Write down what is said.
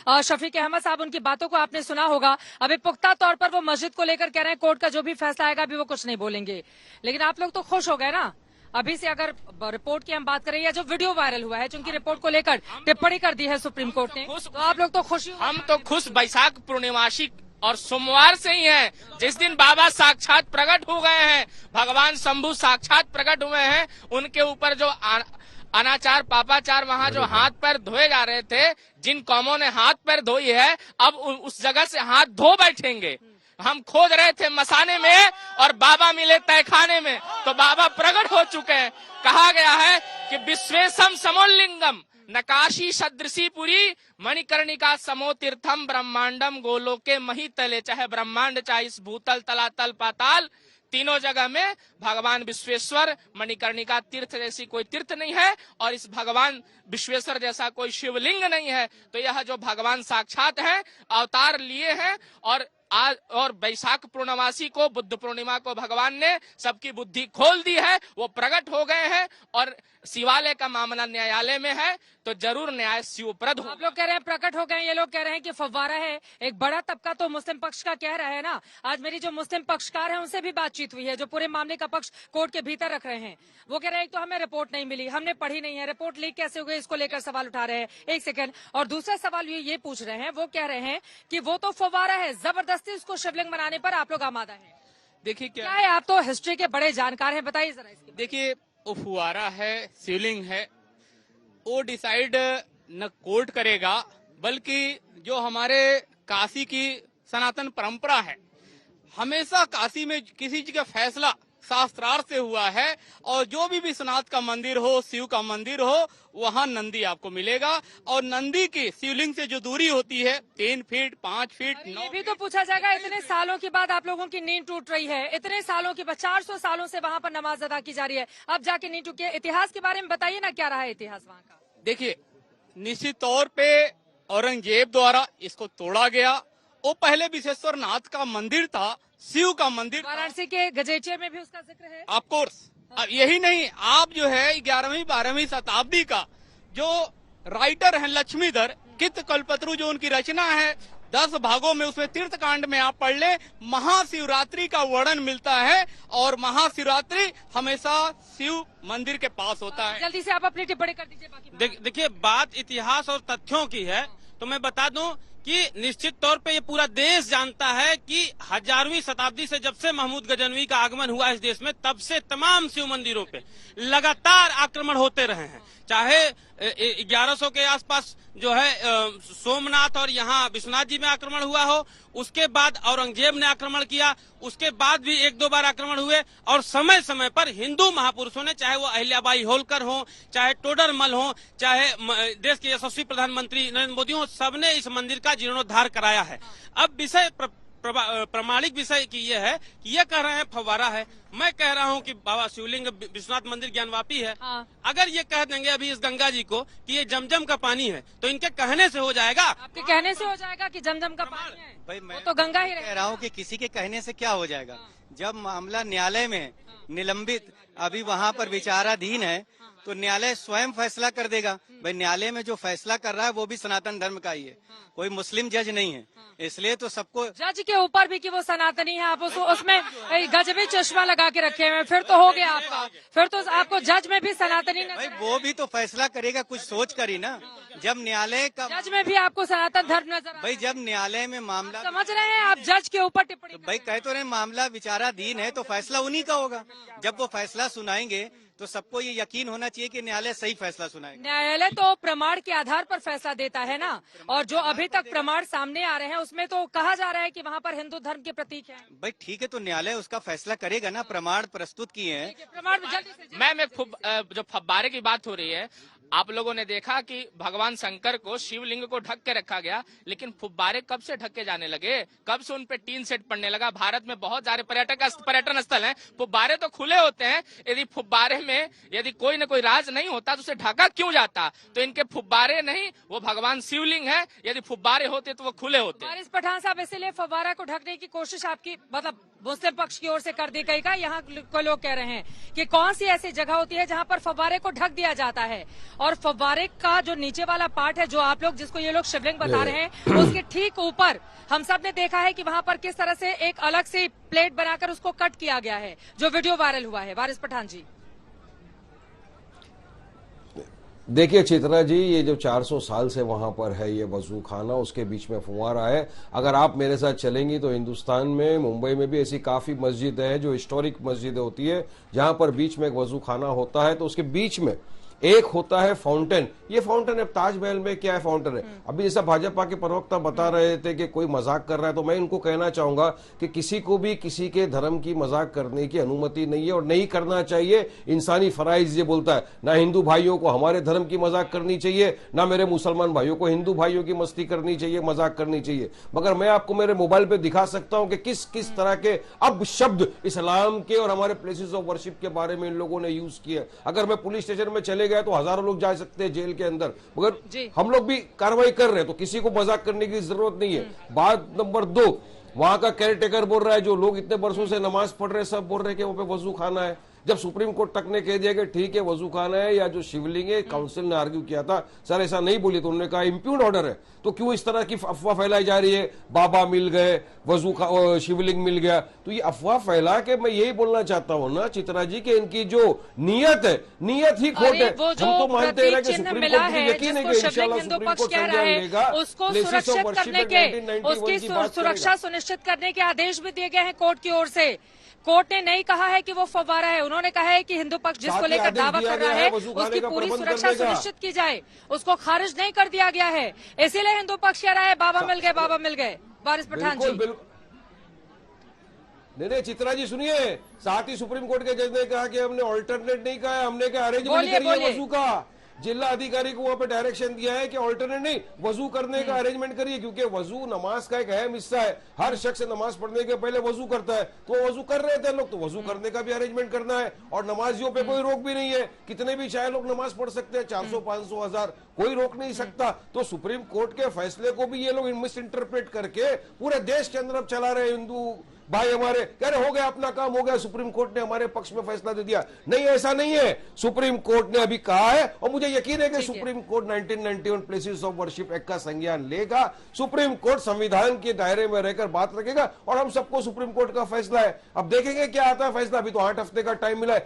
शफीक अहमद साहब, उनकी बातों को आपने सुना होगा। अभी पुख्ता तौर पर वो मस्जिद को लेकर कह रहे हैं कोर्ट का जो भी फैसला आएगा अभी वो कुछ नहीं बोलेंगे, लेकिन आप लोग तो खुश हो गए ना अभी से। अगर रिपोर्ट की हम बात करें या जो वीडियो वायरल हुआ है, जिनकी रिपोर्ट को लेकर टिप्पणी कर दी है सुप्रीम कोर्ट ने, तो आप लोग तो खुश? हम तो खुश बैसाख पूर्णिमासी और सोमवार से ही है, जिस दिन बाबा साक्षात प्रकट हो गए हैं, भगवान शंभु साक्षात प्रकट हुए हैं। उनके ऊपर जो अनाचार पापाचार वहाँ जो हाथ पैर धोए जा रहे थे, जिन कौमों ने हाथ पैर धोई है, अब उस जगह से हाथ धो बैठेंगे। हम खोज रहे थे मसाने में और बाबा मिले तहखाने में, तो बाबा प्रकट हो चुके हैं। कहा गया है कि विश्वेशम समोल्लिंगम नकाशी सदृशी पुरी मणिकर्णिका समो तीर्थम ब्रह्मांडम गोलोके मही तले। चाहे ब्रह्मांड, चाहे इस भूतल तलातल पाताल, तीनों जगह में भगवान विश्वेश्वर मणिकर्णिका तीर्थ जैसी कोई तीर्थ नहीं है और इस भगवान विश्वेश्वर जैसा कोई शिवलिंग नहीं है। तो यह जो भगवान साक्षात है, अवतार लिए हैं, और बैसाख पूर्णमासी को, बुद्ध पूर्णिमा को भगवान ने सबकी बुद्धि खोल दी है, वो प्रकट हो गए हैं। और शिवालय का मामला न्यायालय में है तो जरूर न्याय शिवप्रद हो। आप लोग कह रहे हैं प्रकट हो गए, ये लोग कह रहे हैं कि फव्वारा है। एक बड़ा तबका तो मुस्लिम पक्ष का कह रहा है ना। आज मेरी जो मुस्लिम पक्षकार है उनसे भी बातचीत हुई है, जो पूरे मामले का पक्ष कोर्ट के भीतर रख रहे हैं। वो कह रहे हैं तो हमें रिपोर्ट नहीं मिली, हमने पढ़ी नहीं है, रिपोर्ट लीक कैसे हो गई, इसको लेकर सवाल उठा रहे हैं। एक सेकंड, और दूसरा सवाल ये पूछ रहे हैं, वो कह रहे हैं कि वो तो फव्वारा है, जबरदस्ती उसको शिवलिंग बनाने पर आप लोग आमादा है। देखिए क्या है, आप तो हिस्ट्री के बड़े जानकार हैं, बताइए जरा इसके। देखिए, वो फुवारा है, शिवलिंग है, वो डिसाइड न कोर्ट करेगा, बल्कि जो हमारे काशी की सनातन परंपरा है, हमेशा काशी में किसी चीज का फैसला शास्त्रार्थ से हुआ है। और जो भी विश्वनाथ का मंदिर हो, शिव का मंदिर हो, वहाँ नंदी आपको मिलेगा। और नंदी की शिवलिंग से जो दूरी होती है 3 फीट, 5 फीट, 9 ये भी तो पूछा जाएगा, इतने सालों के बाद आप लोगों की नींद टूट रही है। इतने सालों के बाद, 400 सालों से वहाँ पर नमाज अदा की जा रही है, अब जाके नींद टूटी है। इतिहास के बारे में बताइए ना, क्या रहा है इतिहास वहाँ का? देखिए, निश्चित तौर पे औरंगजेब द्वारा इसको तोड़ा गया। वो पहले विश्वेश्वर नाथ का मंदिर था, शिव का मंदिर। वाराणसी के गजेटिया में भी उसका जिक्र है। Of course. अब यही नहीं, आप जो है 11वीं 12वीं शताब्दी का जो राइटर हैं लक्ष्मीधर कित कल्पतरु, जो उनकी रचना है 10 भागों में, उसमें तीर्थ कांड में आप पढ़ ले, महाशिवरात्रि का वर्णन मिलता है। और महाशिवरात्रि हमेशा शिव मंदिर के पास होता है। जल्दी से आप अपनी टिप्पणी कर दीजिए। बाकी देखिए, बात इतिहास और तथ्यों की है, तो मैं बता दूं कि निश्चित तौर पे ये पूरा देश जानता है कि 1000वीं शताब्दी से जब से महमूद गजनवी का आगमन हुआ इस देश में, तब से तमाम शिव मंदिरों पे लगातार आक्रमण होते रहे हैं। चाहे 1100 के आसपास जो है सोमनाथ और यहाँ विश्वनाथ जी में आक्रमण हुआ हो, उसके बाद औरंगजेब ने आक्रमण किया, उसके बाद भी 1-2 बार आक्रमण हुए। और समय समय पर हिंदू महापुरुषों ने, चाहे वो अहिल्याबाई होलकर हो, चाहे टोडरमल हो, चाहे देश के यशस्वी प्रधानमंत्री नरेंद्र मोदी हो, सबने इस मंदिर का जीर्णोद्धार कराया है। अब विषय प्रामाणिक विषय की ये है कि ये कह रहे हैं फव्वारा है, मैं कह रहा हूँ कि बाबा शिवलिंग विश्वनाथ मंदिर ज्ञानवापी है। अगर ये कह देंगे अभी इस गंगा जी को कि ये जमजम का पानी है, तो इनके कहने से हो जाएगा। आपके कहने से हो जाएगा कि जमजम का पानी है? भाई मैं तो गंगा ही कह रहा हूँ कि किसी के कहने से क्या हो जाएगा। जब मामला न्यायालय में निलंबित, अभी वहाँ पर विचाराधीन है, तो न्यायालय स्वयं फैसला कर देगा। भाई न्यायालय में जो फैसला कर रहा है वो भी सनातन धर्म का ही है, कोई मुस्लिम जज नहीं है। इसलिए तो सबको, जज के ऊपर भी कि वो सनातनी है, आप उसमें गजबी चश्मा लगा के रखे हुए, फिर तो हो गया आपका, फिर तो आपको जज में भी सनातनी भाई वो भी तो फैसला करेगा कुछ सोच कर ही ना। जब न्यायालय का, जज में भी आपको सनातन धर्म नजर, भाई जब न्यायालय में मामला, समझ रहे हैं आप, जज के ऊपर टिप्पणी, भाई कह तो रहे मामला विचाराधीन है, तो फैसला उन्हीं का होगा। जब वो फैसला सुनाएंगे तो सबको ये यकीन होना चाहिए कि न्यायालय सही फैसला सुनाएगा। न्यायालय तो प्रमाण के आधार पर फैसला देता है ना, और जो अभी तक प्रमाण सामने आ रहे हैं उसमें तो कहा जा रहा है कि वहाँ पर हिंदू धर्म के प्रतीक हैं। भाई ठीक है, तो न्यायालय उसका फैसला करेगा ना, प्रमाण प्रस्तुत किए हैं। प्रमाण जल्दी से मैम, जो फव्वारे की बात हो रही है, आप लोगों ने देखा कि भगवान शंकर को, शिवलिंग को ढक के रखा गया, लेकिन फुब्बारे कब से ढक के जाने लगे, कब से उन पे टीन सेट पड़ने लगा। भारत में बहुत सारे पर्यटन स्थल हैं, फुब्बारे तो खुले होते हैं। यदि फुब्बारे में यदि कोई न कोई राज नहीं होता तो उसे ढका क्यों जाता? तो इनके फुब्बारे नहीं, वो भगवान शिवलिंग है। यदि फुब्बारे होते तो वो खुले होते। वारिस पठान साहब, इसीलिए फव्वारा को ढकने की कोशिश आपकी, मतलब मुस्लिम पक्ष की ओर से कर दी गई का? यहाँ को लोग कह रहे हैं कि कौन सी ऐसी जगह होती है जहाँ पर फव्वारे को ढक दिया जाता है और फव्वारे का जो नीचे वाला पार्ट है, जो आप लोग जिसको ये लोग शिवलिंग बता रहे हैं, उसके ठीक ऊपर हम सब ने देखा है कि वहां पर किस तरह से एक अलग सी प्लेट बनाकर उसको कट किया गया है, जो वीडियो वायरल हुआ है। वारिस पठान जी, देखिए चित्रा जी, ये जो 400 साल से वहां पर है ये वजू खाना, उसके बीच में फुवारा है। अगर आप मेरे साथ चलेंगी तो हिंदुस्तान में मुंबई में भी ऐसी काफी मस्जिद है जो हिस्टोरिक मस्जिदें होती है, जहां पर बीच में एक वजू खाना होता है, तो उसके बीच में एक होता है फाउंटेन। ये फाउंटेन है ताजमहल में क्या है फाउंटेन है। अभी जैसा भाजपा के प्रवक्ता बता रहे थे कि कोई मजाक कर रहा है, तो मैं इनको कहना चाहूंगा कि किसी को भी किसी के धर्म की मजाक करने की अनुमति नहीं है और नहीं करना चाहिए। इंसानी फराइज ये बोलता है, ना हिंदू भाइयों को हमारे धर्म की मजाक करनी चाहिए, ना मेरे मुसलमान भाइयों को हिंदू भाइयों की मस्ती करनी चाहिए, मजाक करनी चाहिए। मगर मैं आपको मेरे मोबाइल पे दिखा सकता हूं कि किस किस तरह के अब शब्द इस्लाम के और हमारे प्लेसेस ऑफ वर्शिप के बारे में इन लोगों ने यूज किए। अगर मैं पुलिस स्टेशन में चले गया तो हजारों लोग जा सकते हैं जेल के अंदर, मगर हम लोग भी कार्रवाई कर रहे हैं, तो किसी को मजाक करने की जरूरत नहीं है। बात नंबर 2, वहां का केयर टेकर बोल रहा है जो लोग इतने बरसों से नमाज पढ़ रहे हैं सब बोल रहे हैं कि वहां पे वजू खाना है। जब सुप्रीम कोर्ट तक ने कह दिया कि ठीक है वजू खाना है या जो शिवलिंग है, काउंसिल ने आर्ग्यू किया था सर ऐसा नहीं बोली, तो उन्होंने कहा इम्प्यून ऑर्डर है, तो क्यों इस तरह की अफवाह फैलाई जा रही है, बाबा मिल गए, शिवलिंग मिल गया। तो ये अफवाह फैला के मैं यही बोलना चाहता हूँ ना चित्रा जी कि इनकी जो नीयत है, नीयत ही खोट है। हम तो मानते हैं कि सुप्रीम कोर्ट मुझे यकीन है कि इंशाल्लाह सुप्रीम कोर्ट संज्ञान लेगा, उसको सुरक्षित करने के, उसकी सुरक्षा सुनिश्चित करने के आदेश भी दिए गए हैं कोर्ट की ओर से। कोर्ट ने नहीं कहा है कि वो फव्वारा है, उन्होंने कहा है कि हिंदू पक्ष जिसको लेकर दावा कर रहा है उसकी पूरी सुरक्षा सुनिश्चित की जाए, उसको खारिज नहीं कर दिया गया है। इसीलिए हिंदू पक्ष कह रहा है बाबा मिल गए, बाबा मिल गए। वारिस पठान जी, नहीं चित्रा जी सुनिए, साथ ही सुप्रीम कोर्ट के जज ने कहा कि हमने ऑल्टरनेट नहीं कहा है, हमने क्या अरेंजमेंट करी है वजू का। जिला अधिकारी को वहां पे डायरेक्शन दिया है कि ऑल्टरनेट नहीं, वजू करने का अरेंजमेंट करिए, क्योंकि वजू नमाज का एक अहम हिस्सा है। हर शख्स नमाज पढ़ने के पहले वजू करता है, तो वजू कर रहे थे लोग, तो वजू करने का भी अरेंजमेंट करना है। और नमाजियों पे कोई रोक भी नहीं है, कितने भी चाहे लोग नमाज पढ़ सकते हैं, 400, 500, 1000, कोई रोक नहीं सकता। तो सुप्रीम कोर्ट के फैसले को भी ये लोग मिस इंटरप्रेट करके पूरे देश के अंदर अब चला रहे हिंदू भाई हमारे, कह रहे हो गया अपना काम हो गया, सुप्रीम कोर्ट ने हमारे पक्ष में फैसला दे दिया। नहीं, ऐसा नहीं है। सुप्रीम कोर्ट ने अभी कहा है और मुझे यकीन है कि supreme court 1991 places of worship act का संज्ञान लेगा। सुप्रीम कोर्ट संविधान के दायरे में रहकर बात रखेगा और हम सबको सुप्रीम कोर्ट का फैसला है। अब देखेंगे क्या आता है फैसला, अभी तो 8 हफ्ते का टाइम मिला है।